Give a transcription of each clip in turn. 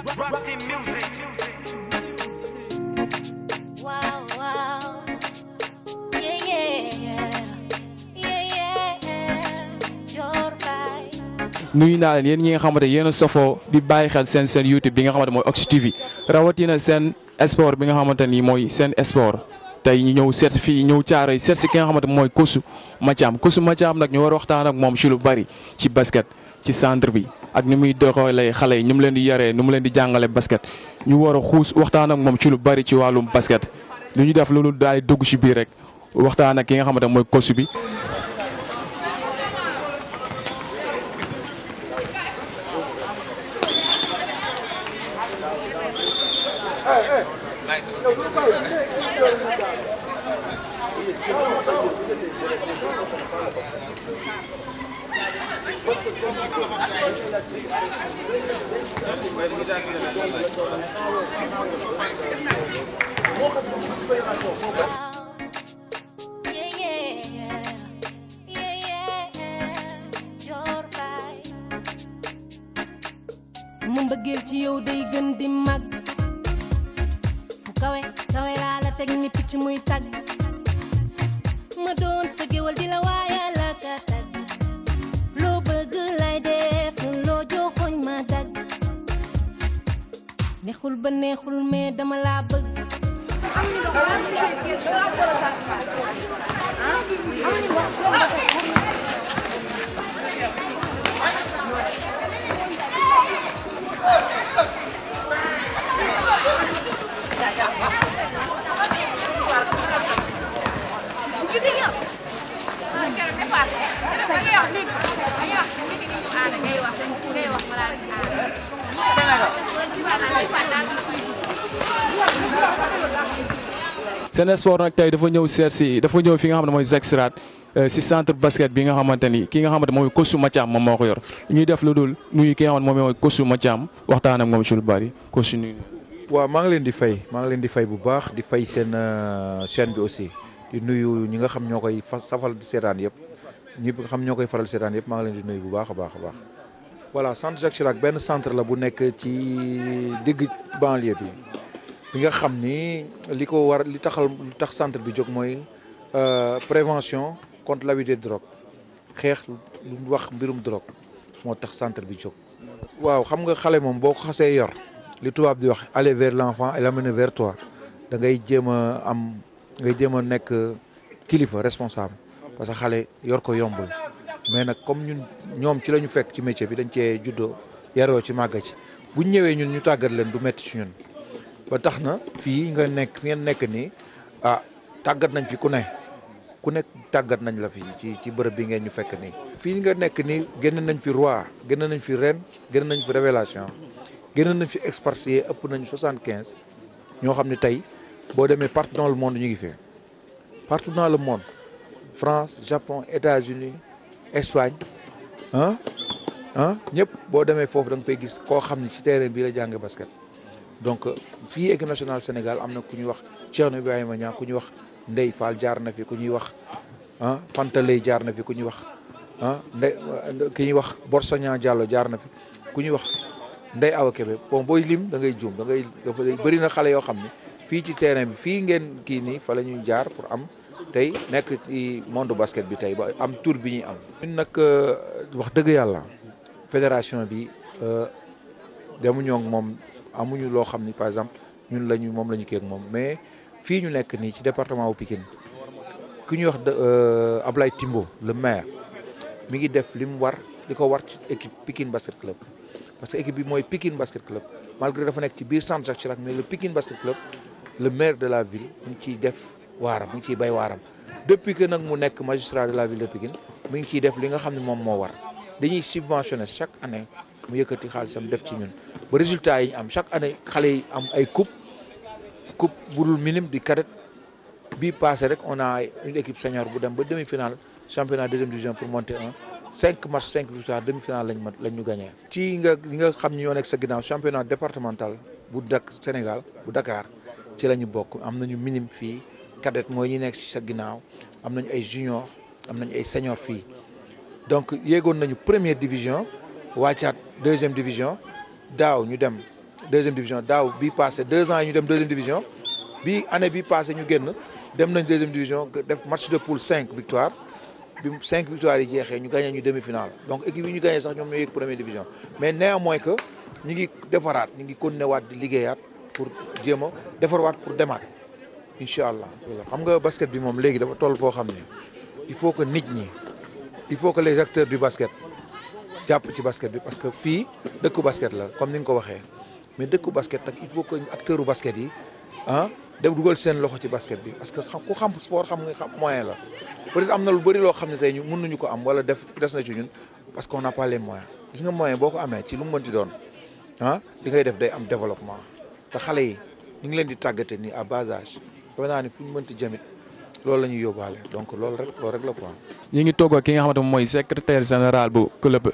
Rock team music. Wow, wow. Yeah, yeah. Yeah, yeah. Your vibe. nuyu naa leen yéen ñi nga xamante yéen a safoo di bàyyi xel seen YouTube bi nga xamante mooy Oxy TV rawatina seen sport bi nga xamante ni mooy seen sport tey ñu ñëw seet fii ñëw caaroy seet si ki nga xamante mooy Kousu Mathiam nag ñu war a waxtaan ak moom ci lu bari ci basket ci centre bi ak ni muy doxalee xale yi ñu mu leen di yaree nu mu leen di jàngale basket ñu war a xuus waxtaan ak moom ci lu bari ci wàllum basket lu ñu def loolu daal di dugg ci biir rek waxtaan ak ki nga xamante mooy Kousu bi. Sama mbëggeel ci yow day gën di mag fu kawe kawe laa la teg ni picc muy tagg ma doon sa géwal di la waaya la ka tagg loo bëgg lay def loo joxoñ ma dagg neexul ba neexul mais dama laa bëgg Sen Sport nag tey dafa ñëw seet si dafa ñëw fi nga xam ne mooy Zac Sirat si centre basket bi nga xamante ni ki nga xamante mooy Kousu Mathiam moom moo ko yor ñuy def lu dul nuyu ki nga xamante moom mooy Kousu Mathiam waxtaan ak moom ci lu bari Kousu nuyu. waaw maa ngi leen di fay bu baax di fay seen chaîne bi aussi di nuyu ñi nga xam ñoo koy safal seetaan yëpp ñi nga xam ñoo koy faral seetaan yëpp maa ngi leen di nuyu bu baax a baax. voilà centre Zac Sirat benn centre la bu nekk ci digg banlieue bi nga xam ni li tax centre bi jóg mooy prévention contre l'abus de drogue xeex lu wax mbirum drogue moo tax centre bi jóg. waaw xam nga xale moom boo ko xasee yor li tubaab di wax aller vers l'enfant et l'amener vers toi da ngay jéem a nekk kilifa responsable parce que xale yor ko yombul mais nag comme ñoom ci la ñu fekk ci métier bi dañ cee juddoo yaroo ci màgga ci buñ ñëwee ñun ñu tàggat leen du metti ci ñun. ba tax na fii ngeen nekk nii tàggat nañ fi ku nekk tàggat nañ la fii ci bërëb bi ngeen ñu fekk nii. fii nga nekk nii génn nañ fi roi génn nañ fi reine génn nañ fi révélation génn nañ fi expatrié ëpp nañ 75 ñoo xam ne tey boo demee partout dans le monde ñu ngi fi partout dans le monde France Japon États-Unis Espagne ñëpp boo demee foofu da nga fay gis koo xam ne ci terrain bii la jàng basket. donc fii équipe nationale Sénégal am na ku ñuy wax Thierno Ibrahima Niang ku ñuy wax Ndeye Fall jaar na fi ku ñuy wax Fanta Lay jaar na fi ku ñuy wax ki ñuy wax Borsagnan Diallo jaar na fi ku ñuy wax Ndeye Awa Kébé bon booy lim da ngay juum dafa bëri na xale yoo xam ne fii ci terrain bi fii ngeen kii nii fa la ñuy jaar pour am tey nekk ci monde basket bi tey ba am tour bi ñuy am. ñun nag wax dëgg yàlla fédération bi demuñoo ak moom. amuñu loo xam ni par exemple ñun moom la ñu kii ak moom mais fii ñu nekk nii ci département wu Pikine ku ñuy wax Ablaye Timbo le maire mi ngi def li ko war ci équipe Pikine Basket Club parce que équipe bi mooy Pikine Basket Club malgré dafa nekk ci biir centre Zac Sirat mais le Pikine Basket Club le maire de la ville mi ngi ciy def waaram mi ngi ciy bay waaram depuis que nag mu nekk magistrat de la ville de Pikine mi ngi ciy def li nga xam ne moom moo war dañuy subventionné chaque année mu yëkkati xaalisam def ci ñun ba résultat yi ñu am chaque année xale yi am ay coupe budul minime di cadet bii passé rek on a une équipe senior bu dem ba demi-finale championnat deuxième division pour monter 5 matchs 5 victoires demi-finale lañ ñu gagné. ci nga xam ñoo nekk sa ginnaaw championnat départemental bu Sénégal bu Dakar ci la ñu bokk am nañu minime fii cadet mooy ñi nekk ci sa ginnaaw am nañu ay junior am nañu ay senior fii donc yéegoon nañu première division wàccaat deuxième division daaw ñu dem deuxième division daaw bii passé 2 ans yi ñu dem deuxième division bii année bii passé ñu génn dem nañ deuxième division def match de poule 5 victoires bi 5 victoires yi jeexee ñu gagné ñu demi-finale donc équipe yi ñu gagné sax ñoom ñoo yëg première division mais néanmoins que ñi ngi defaraat ñi ngi continuer waat di liggéeyaat pour jéem a defarwaat pour demaat incha allah. xam nga basket bi moom léegi dafa toll foo xam ne il faut que nit ñi il faut que les acteurs du basket jàpp ci basket bi parce que fii dëkku basket la comme ni nga ko waxee mais dëkku basket nag il faut que acteurs u basket yi def dugal seen loxo ci basket bi parce que ku xam sport xam nga xam moyen la peut-être am na lu bëri loo xam ne tey ñu mën nañu ko am wala def des na ci ñun parce qu'on n'a pas les moyens gis nga moyen boo ko amee ci lu mu mënti doon li ngay def day am développement te xale yi ñu ngi leen di tàggate nii à bas âge dafa naa ni fu ñu mënti jamit loolu la ñuy yóbbaale donc loolu rek la quoi. ñi ngi toog ki nga xamante moom mooy secrétaire général bu club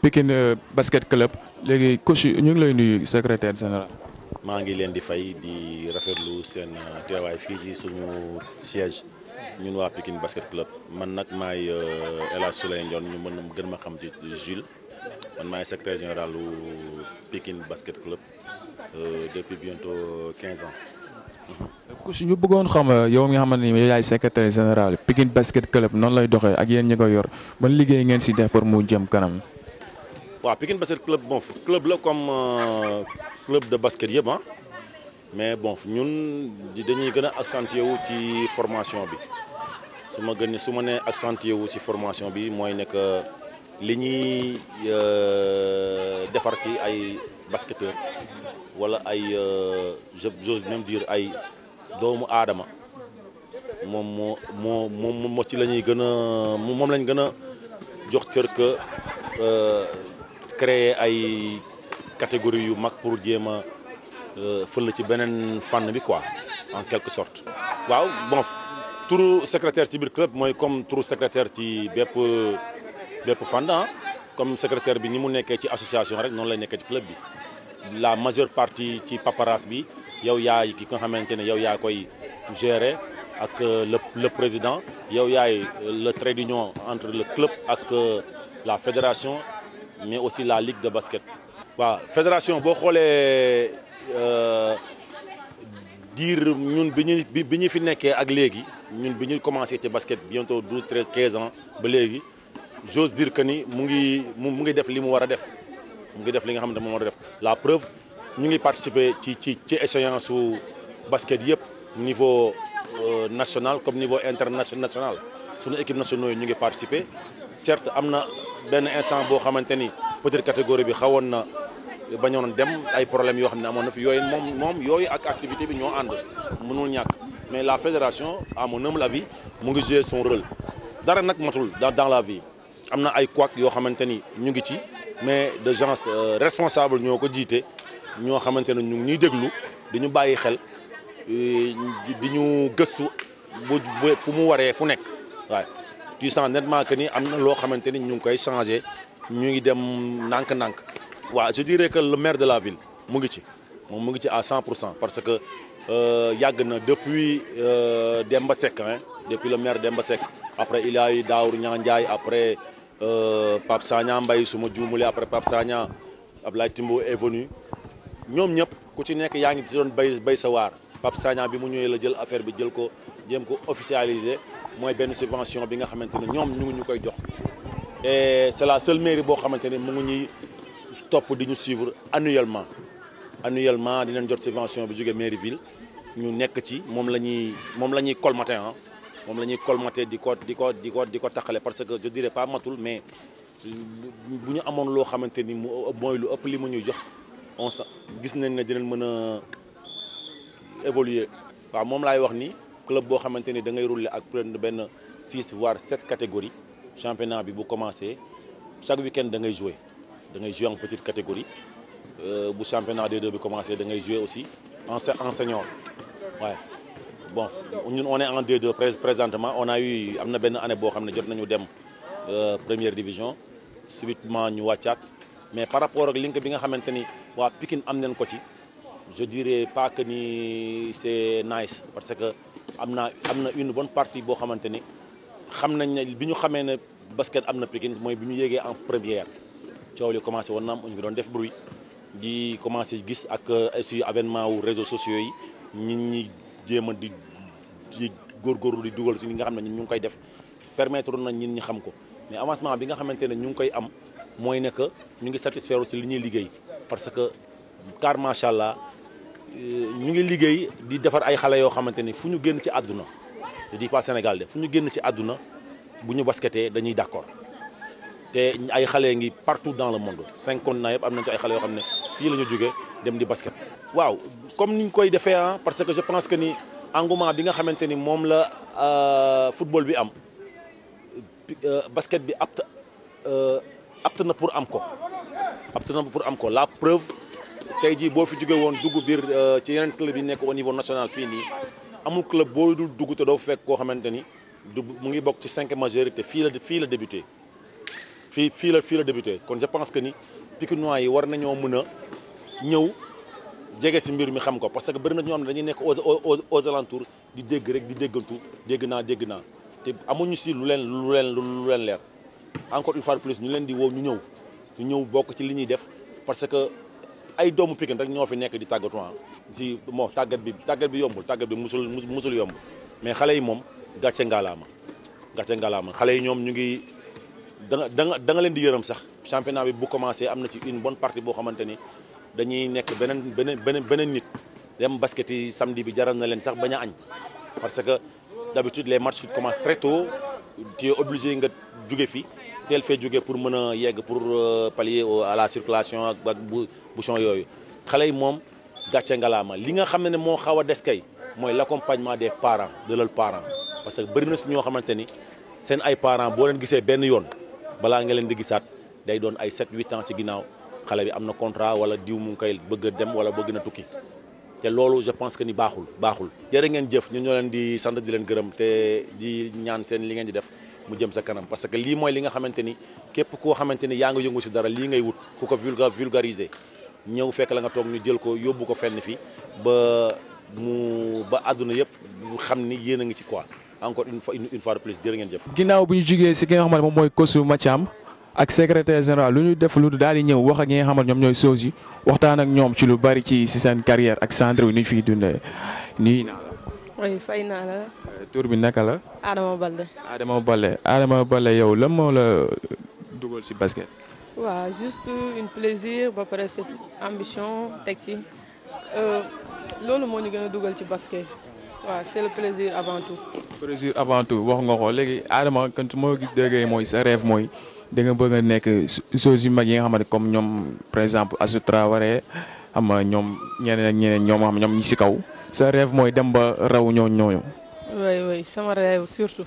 Pikine basket club léegi coach ñu ngi lay nuyu secrétaire général. maa ngi leen di fay di rafetlu seen teewaay fii ci suñu siège ñun waa Pikine basket club man nag maay El Hadj Souley Ndione ñu gën ma xam ci Jules man maay secrétaire général lu Pikine basket club depuis bientôt 15 ans. coach ñu bëggoon xam yow mi nga xamante ni yaay secrétaire général Pikine basket club noonu lay doxee ak yéen ñi ko yor ban liggéey ngeen si def pour mu jëm kanam. waaw Pikine basket club bon club la comme club de basket yëpp mais bon ñun dañuy gën a accentuer wu ci formation bi su ma nee accentuer wu ci formation bi mooy nekk li ñuy defar ci ay basketteurs wala ay j'ose même dire ay doomu aadama moom ci la ñuy gën a moom lañ gën a jox cër que créer ay catégories yu mag pour jéem a fël ci beneen fànn bi quoi en quelque sorte. waaw bon turu secrétaire ci biir club mooy comme turu secrétaire ci bépp fànn comme secrétaire bi ni mu nekkee ci association rek noonu lay nekkee ci club bi. la majeure partie ci paparas bi yow yaay ki nga xamante ne yow yaa koy gérer ak le président yow yaay le trait d'union entre le club ak la fédération mais aussi la ligue de basket. waaw fédération boo xoolee diir ñun bi ñu fi nekkee ak léegi ñun bi ñu commencé ci basket bientôt 12 13 15 ans ba léegi j'ose dire que ni mu ngi def li mu war a def. mu ngi def li nga xamante moom war a def la preuve ñu ngi participer ci échéance su basket yëpp niveau national comme niveau international suñu équipe nationale ñu ngi participer certes am na benn instant boo xamante ni petite catégorie bi xawoon na bañoon dem ay problèmes yoo xam ne amoon na fi yooyu moom yooyu ak activité bi ñoo ànd mënul ñàkk mais la fédération à mon humble avis mu ngi jouer son rôle dara nag matul dans la vie am na ay couac yoo xamante ni ñu ngi ci. mais de gens responsables ñoo ko jiite ñoo xamante ne ñu ngi ñuy déglu di ñu bàyyi xel di ñu gëstu fu mu waree fu nekk waaye tu sens nettement que ni am na loo xamante ni ñu ngi koy changé ñu ngi dem ndànk-ndànk waaw je dirais que le maire de la ville mu ngi ci moom mu ngi ci à 100% parce que yàgg na depuis Demba Seck depuis le maire Demba Seck après il y a eu Daour Ndiaye après. Pape Sagna Mbaye su ma juumulee après Pape Sagna Ablaye Timbo est venu ñoom ñëpp ku ci nekk yaa ngi ci doon bay sa waar Pape Sagna bi mu ñëwee la jël affaire bi jël ko jéem ko officialiser mooy benn subvention bi nga xamante ne ñoom ñu ngi ñu koy jox et c'est la seule mairie boo xamante ne mu ngi ñuy topp di ñu suivre annuellement dinañ jot subvention bi jógee mairie ville ñu nekk ci moom la ñuy colmater moom la ñuy colmater di ko taxale parce que je dirais pas matul mais bu ñu amoon loo xamante ni mooy lu ëpp li mu ñuy jox gis nañ ne dinañ mën a évoluer waaw moom laay wax ni club boo xamante ni da ngay rouler ak benn 6 voire 7 catégories championnat bi bu commencé chaque week-end da ngay jouer en petite catégorie bu championnat D2 bi commencé da ngay jouer aussi en senior waaye bon ñun on est en D2 présentement on a eu am na benn année boo xam ne jot nañu dem première division subitement ñu wàccaat mais par rapport ak link bi nga xamante ni waa Pikine am nañ ko ci je dirais pas que ni c'est nice parce que am na une bonne partie boo xamante ni xam nañ ne bi ñu xamee ne basket am na Pikine mooy bi ñu yéegee en première coow li commencé woon na am ñu ngi doon def bruit di commencé gis ak aussi avènement wu réseaux sociaux yi nit ñi jéem a di góorgóorlu di dugal si li nga xam ne ñu ngi koy def permettre nañ nit ñi xam ko mais avancement bi nga xamante ne ñu ngi koy am mooy ne que ñu ngi satisfaire ci li ñuy liggéey parce que car macha allah ñu ngi liggéey di defar ay xale yoo xamante ni fu ñu génn ci àdduna je dis pas Sénégal de fu ñu génn ci àdduna bu ñu basketee dañuy d'accord te ay xale ngi partout dans le monde 5 continents yëpp am nañ ci ay xale yoo xam ne fii la ñu jógee dem di basket. waaw comme niñ koy defee parce que je pense que ni engouement bi nga xamante ni moom la football bi am basket bi apte na pour am ko la preuve tey jii boo fi jóge woon dugg biir ci yeneen club yi nekk au niveau national fii nii amul club boo dul dugg te doo fekk koo xamante ni mu ngi bokk ci 5 majorité fii la débuté fii la débuté kon je pense que ni Pikinois yi war nañoo mën a ñëw jege si mbir mi xam ko parce que bëri na ñoo xam ne dañuy nekk aux alentours di dégg rek di déggantu dégg naa te amuñu si lu leen leer encore une fois de plus ñu leen di woo ñu ñëw bokk ci li ñuy def parce que ay doomu Pikine rek ñoo fi nekk di tàggatu si moo tàggat bi yombul tàggat bi musul yomb mais xale yi moom gàcce ngalaama xale yi ñoom ñu ngi da nga leen di yërëm sax championnat bi bu commencé am na ci une bonne partie boo xamante ni dañuy nekk beneen nit dem basket yi samedi bi jaral na leen sax bañ a añ parce que d'habitude les matchs commencent très tôt tu es obligé nga jóge fi teel fee jóge pour mën a yegg pour pallier à la circulation ak bouchon yooyu xale yi moom gàcce ngalaama li nga xam ne moo xaw a des kay mooy l'accompagnement des parents de leurs parents parce que bëri na si ñoo xamante ni seen ay parents boo leen gisee benn yoon balaa nga leen di gisaat day doon ay 7-8 ans ci ginnaaw xale bi am na contrat wala diw mu ngi koy bëgg a dem wala bëgg na tukki te loolu je pense que ni baaxul jërë ngeen jëf ñun ñoo leen di sant di leen gërëm te di ñaan seen li ngeen di def mu jëm sa kanam parce que lii mooy li nga xamante ni képp koo xamante ni yaa nga yëngu si dara lii ngay wut ku ko vulgariser ñëw fekk la nga toog ñu jël ko yóbbu ko fenn fi ba àdduna yëpp xam ni yéen a ngi ci quoi encore une fois de plus jërë ngeen jëf. ginnaaw bu ñu jugee si ki nga xamante moom mooy Kosu Mathiam ak secrétaire général lu ñu def lu daal di ñëw wax ak ñi nga xamante ñoom ñooy soos yi waxtaan ak ñoom ci lu bari ci seen carrière ak centre bi ni ñu fiy dundee nii naa la. oui fay naa la. tur bi naka la. Adama Balde yow lan moo la dugal si basket. waaw juste un plaisir ba pare cette ambition teg ci loolu moo ñu gën a dugal ci basket. waaw c'est le plaisir avant tout. wax nga ko léegi Adama quand moo déggee mooy sa rêve mooy da nga bëgg a nekk choses yu mag yi nga xamante comme ñoom par exemple Assou Traoré xam nga ñoom ñeneen ñoom xam ñoom ñi si kaw sa rêve mooy dem ba raw ñooñu. oui sama rêve surtout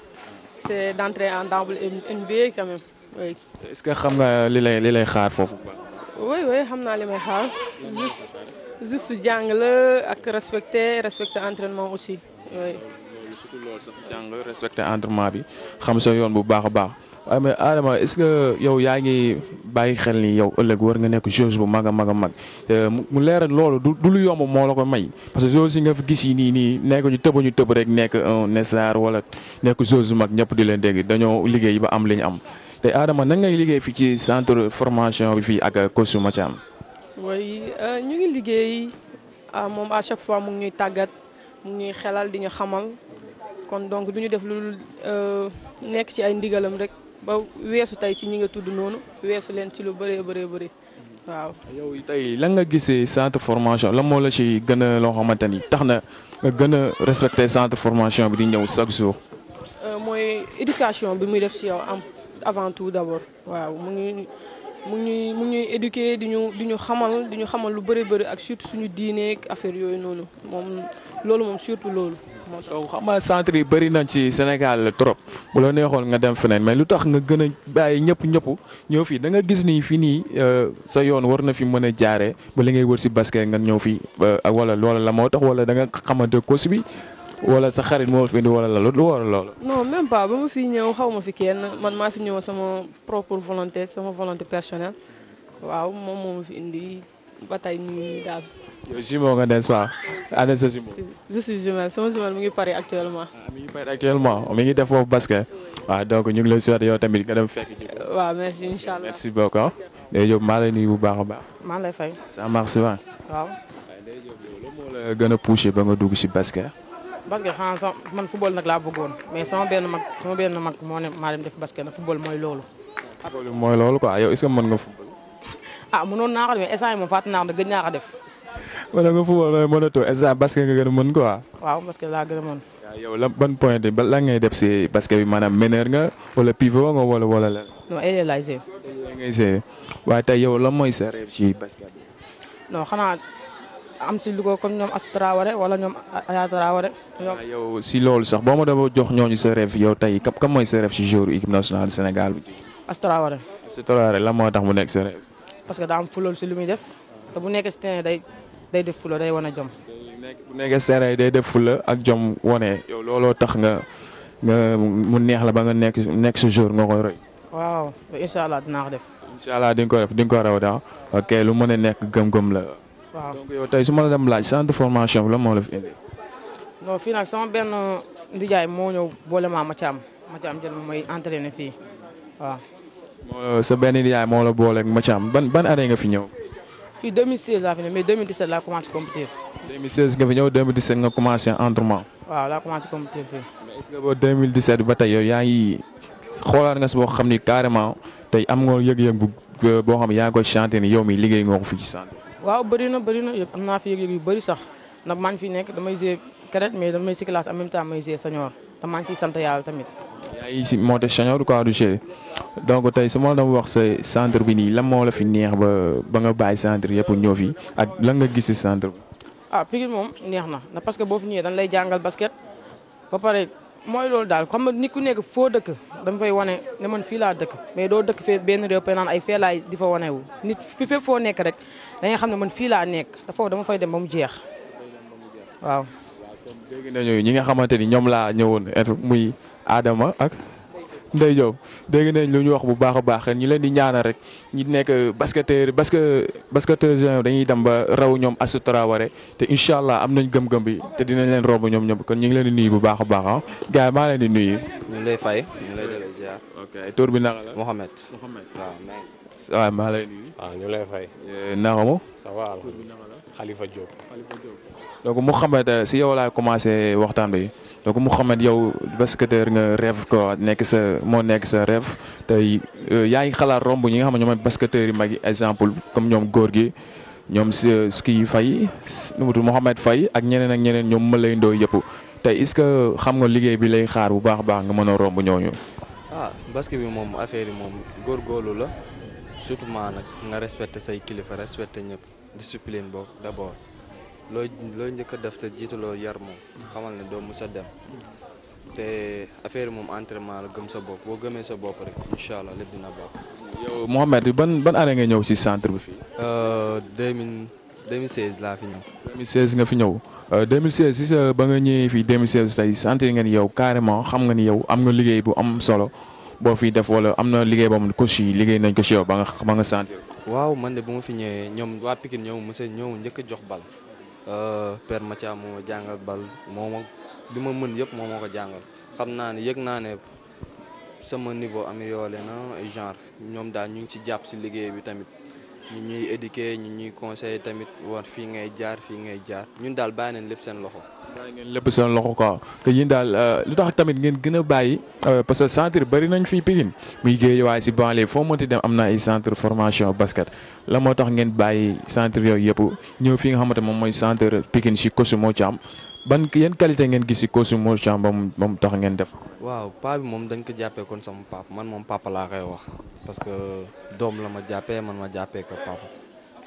c'est d'entrer en double NBA quand même oui. est-ce que xam nga li lay xaar foofu. oui xam naa li may xaar juste jàng la ak respecter entraînement aussi oui. surtout loolu sax jàng respecter entraînement bi xam sa yoon bu baax a baax waaye mais Adama est-ce que yow yaa ngi bàyyi xel ni yow ëllëg war nga nekk joueur bu mag a mag mu leeral loolu du lu yomb moo la ko may parce que joueur si nga fi gis yi nii nekk ñu tëb rek nekk un star wala nekk joueur bu mag ñëpp di leen dégg dañoo liggéey ba am li ñu am te Adama nan ngay liggéey fii ci centre formation bi fii ak Kosu Mathiam. oui ñu ngi liggéey moom à chaque fois mu ngi ñuy tàggat mu ngi ñuy xelal di ñu xamal kon donc du ñu def lu nekk ci ay ndigalam rek ba weesu tey ci ñi nga tudd noonu weesu leen ci lu bëree waaw. yow tey lan nga gisee centre formation lan moo la ci gën a loo xamante ni tax na nga gën a respecter centre formation bi di ñëw chaque jour. mooy éducation bi muy def ci yow avant tout d'abord waaw mu ngi éduquer di ñu xamal lu bëri ak surtout suñu diine ak affaire yooyu noonu loolu moom surtout loolu. donc xam nga centre yi bëri nañ ci Sénégal trop bu la neexoon nga dem feneen mais lu tax nga gën a bàyyi ñëpp ñëw fii da nga gis ni fii nii sa yoon war na fi mën a jaaree ba li ngay wër si basket nga ñëw fii wala loola la moo tax wala da nga xamante Kosu bi wala sa xarit moo fi indi wala la lu war a loolu. non même pas ba ma fi ñëw xaw ma fi kenn man maa fi ñëw sama propre volonté sama volonté personnelle waaw moom moo ma fi indi ba tey nii daal. yow jumeau nga n'est-ce pas ana sa jumeau. je suis jumelle sama jumelle mu ngi Paris actuellement. mi ngi def foofu basket. waaw donc ñu ngi lay souhaiter yow tamit nga dem fekk. waaw merci incha allah merci beaucoup. Ndeye Diop maa lay nuyu bu baax a baax. maa lay fay. ça marche bien. waaw. waaye Ndeye Diop yow lan moo la gën a poussé ba nga dugg si basket. basket xanaa sax man football nag laa bëggoon mais sama benn mag moo ne maa dem def basket nag football mooy loolu. football mooy loolu quoi yow est-ce que mën nga football. mënoon naa ko def mais instant yii moom fàtte naa ko gëj naa ko def. wala nga football mooy mënatoo instant basket nga gën a mën quoi. waaw basket laa gën a mën. waaw yow ban point de ba lan ngay def si basket bi maanaam meneur nga wala pivot nga wala lan. non ailier laay jouer. ngay jouer waaye tey yow lan mooy sa rêve ci basket bi. non xanaa am si lu ko comme ñoom Astou Traoré wala ñoom Aya Traoré. yow si loolu sax boo ma doon jox ñooñu sa rêve yow tey kam mooy sa rêve si joueur équipe nationale du Sénégal bi. Astou Traoré. Astou Traoré lan moo tax mu nekk sa rêve. parce que daa am fulool si lu muy def te bu nekkee si terrain day def fula day wane jom. bu nekkee si terrain day def fula ak jom wane yow looloo tax nga mu neex la ba nga nekk sa joueur nga koy roy. waaw incha allah dinaa ko def. incha allah di nga ko def di nga ko raw daal ok lu mën a nekk gëm-gëm la. waaw donc yow tey su ma la dem laaj centre de formation bi la moo la fi indi. non fii nag sama benn ndijaay moo ñëw boole ma Mathiam jël ma may entraîné fii waaw. sa benn ndijaay moo la booleeg Mathiam ban année nga fi ñëw. fii 2016 laa fi ñëw mais 2017 laa commencé compétir. 2016 nga fi ñëw 2017 nga commencé entraînement. waaw laa commencé compétir fii. mais est-ce que ba 2017 ba tey yow yaa ngi xoolaat nga si boo xam ni carrément tey am nga yëg-yëg boo xam ne yaa ngi koy chanté ni yow mi liggéey nga ko fi ci centre. waaw bëri na yëpp am naa fi yëg-yëg yu bëri sax ndax maa ngi fi nekk damay jouer cadet mais damay si classe en même temps may jouer senior te maa ngi ciy sant yàlla tamit. yaa ngi si monté senior quoi du jeu donc tey su ma la wax sa centre bi nii lan moo la fi neex ba nga bàyyi centre yëpp ñëw fi ak lan nga gis si centre bi. Pikine moom neex na parce que boo fi ñëwee dañ lay jàngal basket ba pare mooy loolu daal xam nga nit ku nekk foo dëkk dama fay wane ne man fii laa dëkk mais doo dëkk fee benn réew pe naan ay fee laay di fa wane wu nit fi fépp foo nekk rek da nga xam ne man fii laa nekk te foofu dama fay dem ba mu jeex waaw. dégg nañu ñi nga xamante ni ñoom laa ñëwoon muy Adama ak Ndeye Diop dégg nañ lu ñu wax bu baax a baax ñu leen di ñaanal rek ñi nekk basketteur dañuy dem ba raw ñoom Astou Traoré te incha allah am nañ gëm-gëm bi te dinañ leen romb ñoom ñoom kon ñu ngi leen di nuyu bu baax a baax ah gars yi maa leen di nuyu. ñu ngi lay fay ñu lay delloo ziar. ok tur bi naka la. Mohamed. waaw maa lay nuyu. waaw ñu lay fay. naka mo. ça va alhamdulilah Khalifa Diop. donc Mouhamed si yow laay commencé waxtaan bi donc Mouhamed yow basketteur nga rêve ko nekk sa rêve tey yaa ngi xalaat romb ñi nga xam ne ñoom basketteurs yi mag yi exemple comme ñoom góor gi ñoom ski Faye nu mu tudd Mouhamed Faye ak ñeneen ñoom ma lay ndoo yëpp tey est-ce que xam nga liggéey bi lay xaar bu baax a baax nga mën a romb ñooñu. basket bi moom affaire yi moom góorgóorlu la surtout nag nga respecté say kilifa respecté ñëpp discipline boobu d'abord. looy njëkk a def te jiitaloo yar moom xamal ne doo mës a dem te affaire moom entraînement la gëm sa bopp boo gëmee sa bopp rek incha allah lépp dina baax. yow Mohamed ban année nga ñëw ci centre bi fii. 2016 laa fi ñëw. 2016 nga fi ñëw 2016 si sa ba nga ñëwee fii 2016 tey sentir nga ni yow carrément xam nga ni yow am nga liggéey bu am solo boo fiy def wala am na liggéey boo xam ne coach yi liggéey nañ ko ci yow ba nga sentir. waaw man de bu ma fi ñëwee ñoom waa Pikine ñëw njëkk a jox bal. Père Mathiam moo jàngal bal li ma mën yëpp moo ko jàngal xam naa ne yëg naa ne sama niveau amélioré na ay genre ñoom daal ñu ngi ci jàpp si liggéey bi tamit ñu ñuy éduquer ñu ñuy conseiller tamit war fii ngay jaar ñun daal bàyyi nañ lépp seen loxo. bàyyi ngeen lépp seen loxo quoi que yéen daal lu tax tamit ngeen gën a bàyyi parce que centre bari nañ fii Pikine muy géej waaye si banlieue foo mënti dem am na ay centre formation basket la moo tax ngeen bàyyi centre yooyu yëpp ñëw fi nga xamante moom mooy centre Pikine si Kosu moo ci am ban yan qualité ngeen gis si Kosu moo ci am ba mu tax ngeen def. waaw paa bi moom dañ ko jàppee kon sama papa man moom papa laa koy wax parce que doom la ma jàppee man ma jàppee ko papa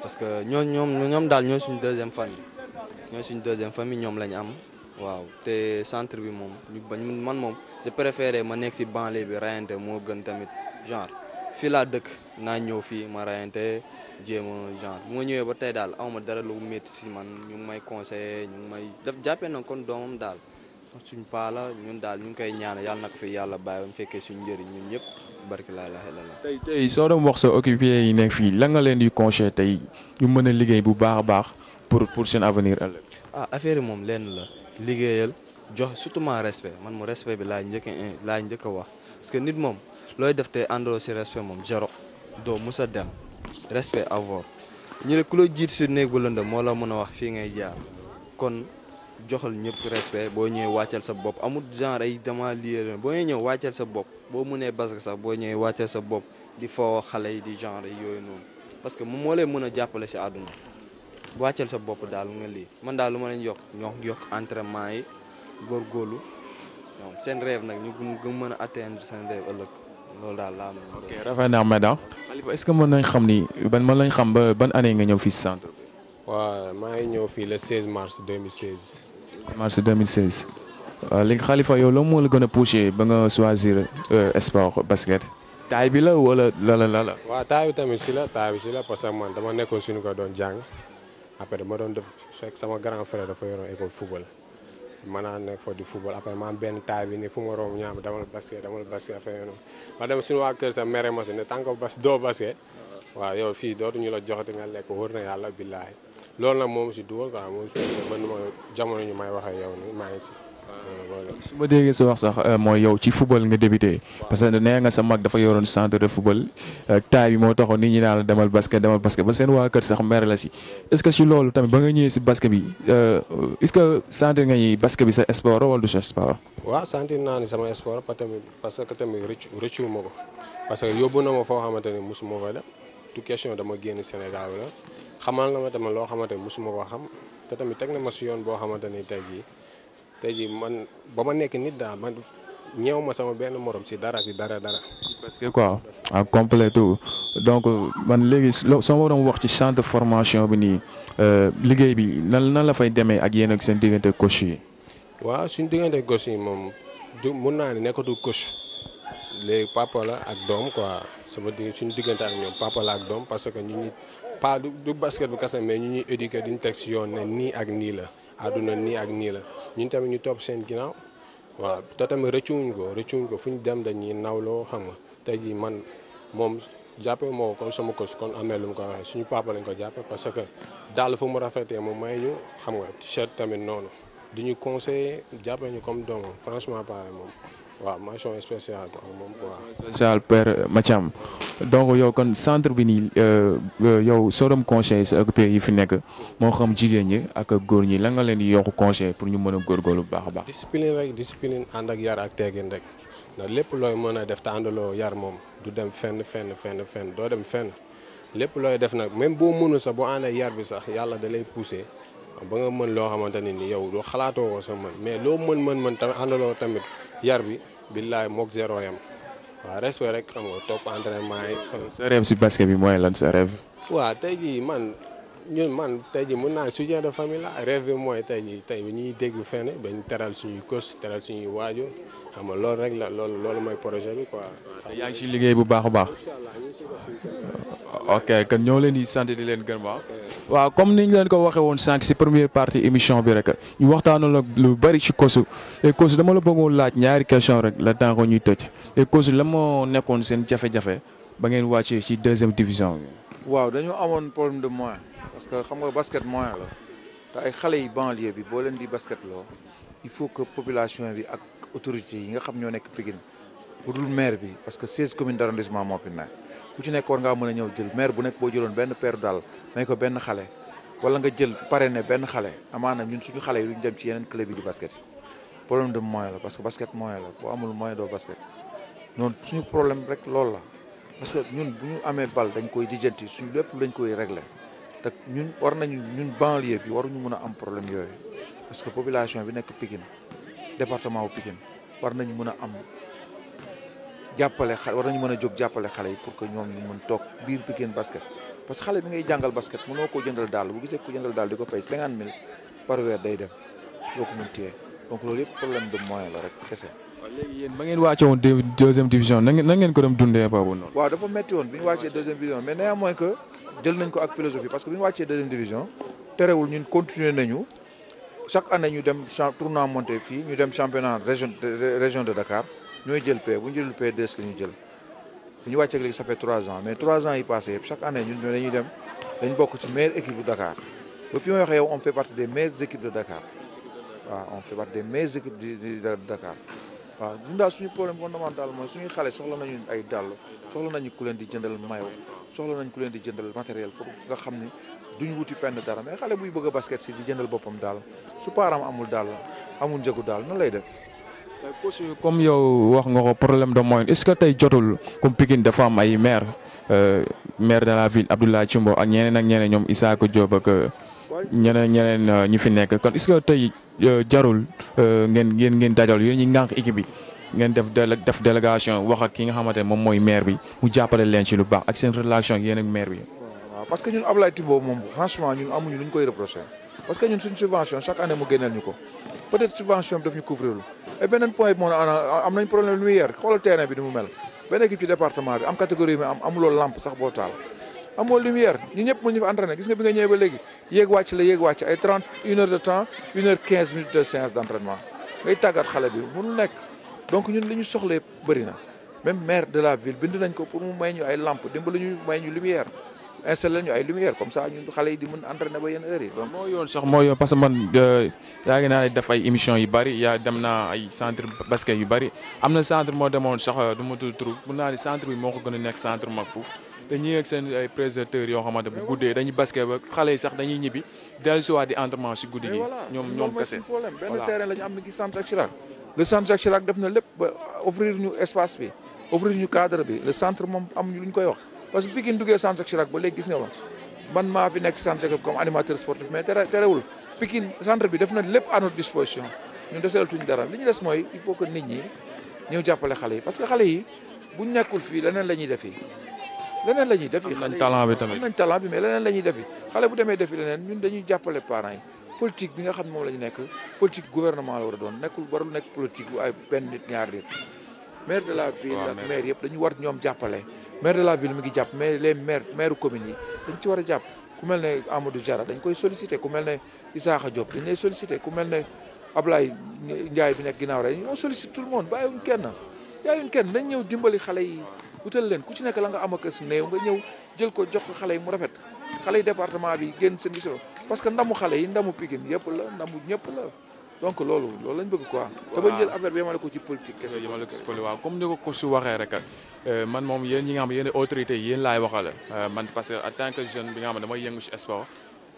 parce que ñoom daal ñooy suñu deuxième famille ñoom lañ am. waaw te centre bi moom man moom je préféré ma nekk si banlieue bi rayante moo gën tamit genre fii laa dëkk naa ñëw fii ma rayante jéem a genre bu ma ñëwee ba tey daal awma dara lu métti si man ñu ngi may conseiller ñu ngi may def jàppee na kon doomam daal suñ paa la ñun daal ñu ngi koy ñaan yàlla na ko fi yàlla bàyyi ba mu fekkee suñu njëriñ ñun ñëpp barki laa ilaaha illallaah. tey soo doon wax sa occupé yi nekk fii la nga leen di conseiller tey ñu mën a liggéey bu baax a baax pour seen avenir ëllëg. affaire yi moom lenn la. liggéeyal jox surtout respect man mu respect bi laa njëkk a wax parce que nit moom looy def te àndoo si respect moom zéro doo mus a dem respect avoir ñu ne ku la jiit si néeg bu lëndëm moo la mën a wax fii ngay jaar kon joxal ñëpp respect boo ñëwee wàccal sa bopp amul genre ay dama lii boo ñëw wàccal sa bopp boo mënee basket sax boo ñëwee wàccal sa bopp di foo xale yi di genre yooyu noonu parce que moom moo lay mën a jàppale si àdduna wàccal sa bopp daal nga lii man daal lu ma leen yokk entraînement yi góorgóorlu ñoom seen rêve nag ñu gën mën a atteindre seen rêve ëllëg loolu daal laa am. ok rafet naa Madan Khalifa est-ce que mën nañ xam ni mën nañ xam ba ban année nga ñëw fii si centre bi. waaw maa ngi ñëw fii le 16 mars 2016. mars 2016 léegi Khalifa yow la moo la gën a poussé ba nga choisir sport basket. taay bi la wala la. waaw taay bi tamit si la parce que man dama nekkoon suñu ko doon jàng après ma doon def fekk sama grand frère dafa yoroon école football ma naa nekk fa di football après ma am benn taay bi ni fu ma romb ñaam damal basket affaire yooyu ma dem suñu waa kër sa mere ma si ne tant que doo basket waaw yow fii dootuñu la joxati nga lekk wër na yàlla billaahi loolu nag moom si dugal quoi moom si ba nu ma jamono ñu may waxee yow ni maa ngi si. su ma déggee sa wax sax mooy yow ci football nga débuté parce que nee nga sa mag dafa yoroon centre de football taay bi moo taxoon nit ñi naan la demal basket ba seen waa kër sax mere la si est-ce que si loolu tamit ba nga ñëwee si basket bi est-ce que sentir nga ni basket bi sa sport wala du sa sport. waaw sentir naa ni sama sport parce que tamit rëccu ma ko parce que yóbbu na ma foo xamante ni mosuma fa dem tout question dama génn Sénégal la xamal na ma tamit loo xamante ni mosuma ko xam te tamit teg na ma si yoon boo xamante ni tey jii man ba ma nekk nit daal man ñeew ma sama benn morom si dara. parce que quoi en complet tout donc man léegi soo ma doon wax ci centre de formation bi nii liggéey bi nan la fay demee ak yéen ak seen diggante coach yi. waaw suñu diggante coach yi moom mun naa ne nekkatul coach léegi papa la ak doom quoi suñu diggante ak ñoom papa la ak doom parce que ñu ñi pas du basket bu kese mais ñu ñuy éduquer diñu teg si yoon ne nii ak nii la. àdduna nii ak nii la ñun tamit ñu topp seen ginnaaw waaw te tamit rëccuwuñ ko fu ñu dem dañuy nawloo xam nga tey jii man moom jàppee moo ko comme sama coach kon amee lu mu ko waxee suñu papa lañ ko jàppee parce que daal fu mu rafetee moom may ñu xam nga t-shirt tamit noonu di ñu conseiller jàppee ñu comme doomam franchement pareil moom waaw mention spéciale quoi moom quoi. spécial père Mathiam donc yow kon centre bi nii yow soo doon conseil sa occupé yi fi nekk moo xam jigéen ñi ak góor ñi la nga leen di yokk conseil pour ñu mën a góorgóorlu bu baax a baax. discipline ànd ak yar ak teggin rek ndax lépp looy mën a def te àndaloo yar moom du dem fenn doo dem fenn lépp looy def nag même boo mënu sax boo àndee yar bi sax yàlla da lay poussé ba nga mën loo xamante ne ni yow doo xalaatoo ko sa mën mais loo mën tamit àndaloo tamit. yar bi billaay mook zéro yam waaw respect rek xam nga topp entraînement yi. sa rêve si basket bi mooy lan sa rêve. waaw tey jii man tey jii mun naa soutien de famille la rêve bi mooy tey bi ñuy dégg fenn bañ teral suñuy coach teral suñuy waajur xam nga loolu rek la loolu mooy projet bi quoi. yaa ngi si liggéey bu baax a baax. ok kon ñoo leen di sant di leen gërëm waaw comme ni ñu leen ko waxee woon sànq si première partie émission bi rek ñu waxtaanoo lu bari ci coach et coach dama la bëggoon laaj ñaari question rek la temps ko ñuy tëj et coach la moo nekkoon seen jafe-jafe ba ngeen wàccee ci deuxième division bi. waaw dañoo amoon problème de moyen parce que xam nga basket moyen la te ay xale yi banlieue bi boo leen di basket loo il faut que population bi ak autorités yi nga xam ñoo nekk Pikine bu dul maire bi parce que 16 communes d'arrondissement moo fi nekk. ku ci nekk war ngaa mën a ñëw jël maire bu nekk boo jëloon benn paire daal may ko benn xale wala nga jël parrainé benn xale amaana ñun suñu xale yi duñ dem ci yeneen club yi di basket problème de moyen la parce que basket moyen la boo amul moyen doo basket noonu suñu problème rek loolu la parce que ñun bu ñu amee bal dañ koy lijjanti suñu lépp dañ koy régler te ñun ñun banlieue bi waruñu mën a am problème yooyu parce que population bi nekk Pikine département bu Pikine war nañu mën a am jàppale war nañu mën a jóg jàppale xale yi pour que ñoom ñu mën toog biir Pikine basket parce que xale bi ngay jàngal basket mënoo koo jëndal daal bu gisee ko jëndal daal di ko fay 50 000 par weer day dem doo ko mën téye donc loolu yëpp problème de moyen la rek kese. waaw léegi yéen ba ngeen wàcce woon deuxième division na ngeen ko doon dundee boobu noonu. waaw dafa metti woon bi ñu wàccee deuxième division mais néanmoins que jël nañ ko ak philosophie parce que bi ñu wàccee deuxième division terewul ñun continuer nañu chaque année ñu dem tournoi monté fii ñu dem championnat région de Dakar. ñooy jël P bu ñu jëlul P2 la ñu jël bu ñu wàcceeg léegi ça fait 3 ans mais 3 ans yi passé yëpp chaque année ñun dañuy dem dañ bokk ci meilleure équipe bu Dakar ba fi may waxee yow on fait partie des meilleures équipes de Dakar waaw on fait partie des meilleures équipes de Dakar waaw ñun daal suñu problème fondamental mooy suñuy xale soxla nañu ay dàll soxla nañu ku leen di jëndal maillot soxla nañ ku leen di jëndal matériel pour nga xam ni duñ wuti fenn dara mais xale buy bëgg a basket si di jëndal boppam daal su parent amul daal amul njëgu daal nan lay def. coach comme yow wax nga ko problème de moyen est-ce que tey jotul comme Pikine dafa am ay maire de la ville Abdoulaye Thimbo ak ñeneen ñoom Isaka Diop ak ñeneen ñi fi nekk kon est-ce que tey jarul ngeen dajal yéen ñi ngànk équipe bi ngeen def délégation wax ak ki nga xamante ne moom mooy maire bi mu jàppale leen ci lu baax ak seen relation yéen ak maire bi. waaw parce que ñun Abdoulaye Thimbo moom franchement ñun amuñu lu ñu koy reproché parce que ñun suñ subvention chaque année mu génneel ñu ko peut-être subvention bi daf ñu couvrir et beneen point bi moom am nañ problème lumière xoolal terrain bi ni mu mel benn équipe ci département bi am catégorie bi amuloo lampe sax boo taal amoo lumière ñi ñëpp mu ñu fa entraîné gis nga bi nga ñëwee ba léegi yéeg wàcc ay 1 heure de temps 1h15 minutes de séance d'entraînement ngay tàggat xale bi mënul nekk donc ñun li ñu soxlee bëri na même maire de la ville bind nañ ko pour mu may ñu ay lampe dimbali ñu may ñu lumière installé ñu ay lumière comme ça ñun xale yi di mën entraîner ba yenn heures yi. donc moo yoon sax moo yoon parce que man yaa ngi naa def ay émissions yu bëri yaa dem naa ay centre basket yu bëri am na centre moo demoon sax du ma tudd tur mun naa ni centre bi moo ko gën a nekk centre mag foofu te ñi ak seen ay présentateurs yoo xamante bu guddee dañuy basket ba xale yi sax dañuy ñibbi dellusiwaat di entraînement si guddi gi ñoom kese. problème benn terrain la ñu am ni ki centre Jacques Chirac le centre Jacques Chirac def na lépp ba offrir ñu espace bi offrir ñu cadre bi le centre moom amuñu lu ñu koy wax parce que Pikine duggee centre Jacques Chirac ba léegi gis nga ma man maa fi nekk centre Jacques comme animateur sportif mais terewul Pikine centre bi def na lépp à notre disposition ñun deseelatuñ dara li ñu des mooy il faut que nit ñi ñëw jàppale xale yi parce que xale yi buñ nekkul fii leneen la ñuy defi leneen la ñuy defi. am nañ talent bi tamit am nañ talent bi mais leneen la ñuy defi xale bu demee defi leneen ñun dañuy jàppale parents yi politique bi nga xam ne moom la ñu nekk politique gouvernement la war a doon warul nekk politique bu ay benn nit ñaar nit maire de la ville ak maire yëpp dañu war ñoom jàppale maire de la ville mi ngi jàpp mais les maire communes yi dañ ci war a jàpp ku mel ne Amadou Diarra dañ koy sollicité ku mel ne Isaaxa Diop dañ lay sollicité ku mel ne Ablaye Ndiaye bi nekk ginnaaw rek on sollicite tout le monde bàyyiwuñ kenn dañ ñëw dimbali xale yi utal leen ku ci nekk la nga am ak as néew nga ñëw jël ko jox ko xale yi mu rafet xale yi département bi génn seen gisoo parce que ndamu xale yi ndamu Pikine yëpp la ndamu ñëpp la donc loolu lañ bëgg quoi. te bañ jël affaire bi yemale ko ci politique kese. yemale ko ci politique waaw comme ni ko su waxee rek man moom yéen ñi nga xam ne yéen autorités yi yéen laay waxal man parce que en tant que jeune bi nga xam ne damay yëngu ci sport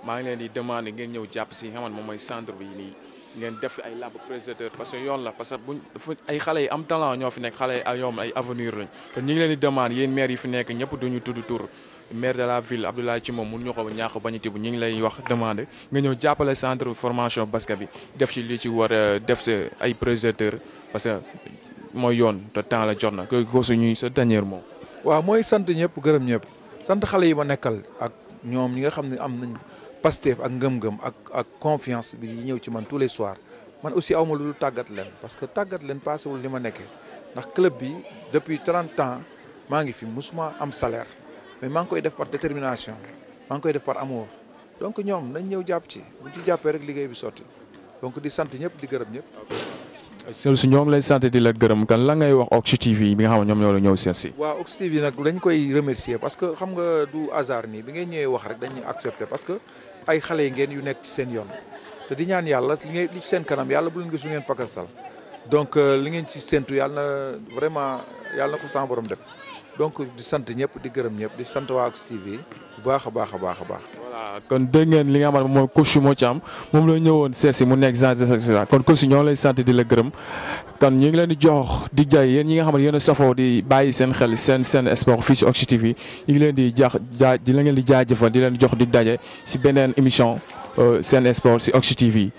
maa ngi leen di demander ngeen ñëw jàpp si nga xam ne moom mooy centre bi nii ngeen def ay làmb présenteur parce que yoon la parce que buñ ay xale yi am talent ñoo fi nekk xale yi ay ñoom ay avenir lañ kon ñu ngi leen di demander yéen maire yi fi nekk ñëpp duñu tudd tur maire de la ville Abdoulaye Thimbo mun ñu ko ñaax bañ a tibb ñu ngi lay wax demandé nga ñëw jàppale centre formation basket bi def ci li ci war a def sa ay présenteur parce que mooy yoon te temps la jot na ko suñuy sa dernier mot. waaw mooy sant ñëpp gërëm ñëpp sant xale yi ma nekkal ak ñoom ñi nga xam ne am nañ Pastef ak ngëm-ngëm ak confiance bi ñëw ci man tous les soirs man aussi awma lu dul tàggat leen parce que tàggat leen paasewul li ma nekkee ndax club bi depuis 30 ans maa ngi fi musuma am salaire mais maa ngi koy def par détermination maa ngi koy def par amour donc ñoom nañ ñëw jàpp ci buñ ci jàppee rek liggéey bi sotti donc di sant ñëpp di gërëm ñëpp. su ñoo ngi lay sant di la gërëm kan la ngay wax Oxy TV bi nga xam ne ñoom ñoo la ñëw seet si. waaw Oxy TV nag dañ koy remercier parce que xam nga du hasard nii bi ngeen ñëwee wax rek dañuy accepter parce que ay xale yi ngeen yu nekk ci seen yoon te di ñaan yàlla li ci seen kanam yàlla bu leen gis lu ngeen fakastal donc li ngeen ci séntu yàlla na vraiment yàlla na ko sama borom def donc di sant ñëpp di gërëm ñëpp di sant waa Oxy TV bu baax a baax a baax a baax. voilà kon dégg ngeen li nga xamante mooy coach moo ci am moom la ñëwoon seet si mu nekk genre kon coach ñoo lay sant di la gërëm kon ñu ngi leen di jox di jaay yéen ñi nga xam ne yéen a safoo di bàyyi seen xel seen sport fii ci Oxy TV ñu ngi leen di di la ngeen di jaajëfal di leen jox di daje si beneen émission seen sport si Oxy TV.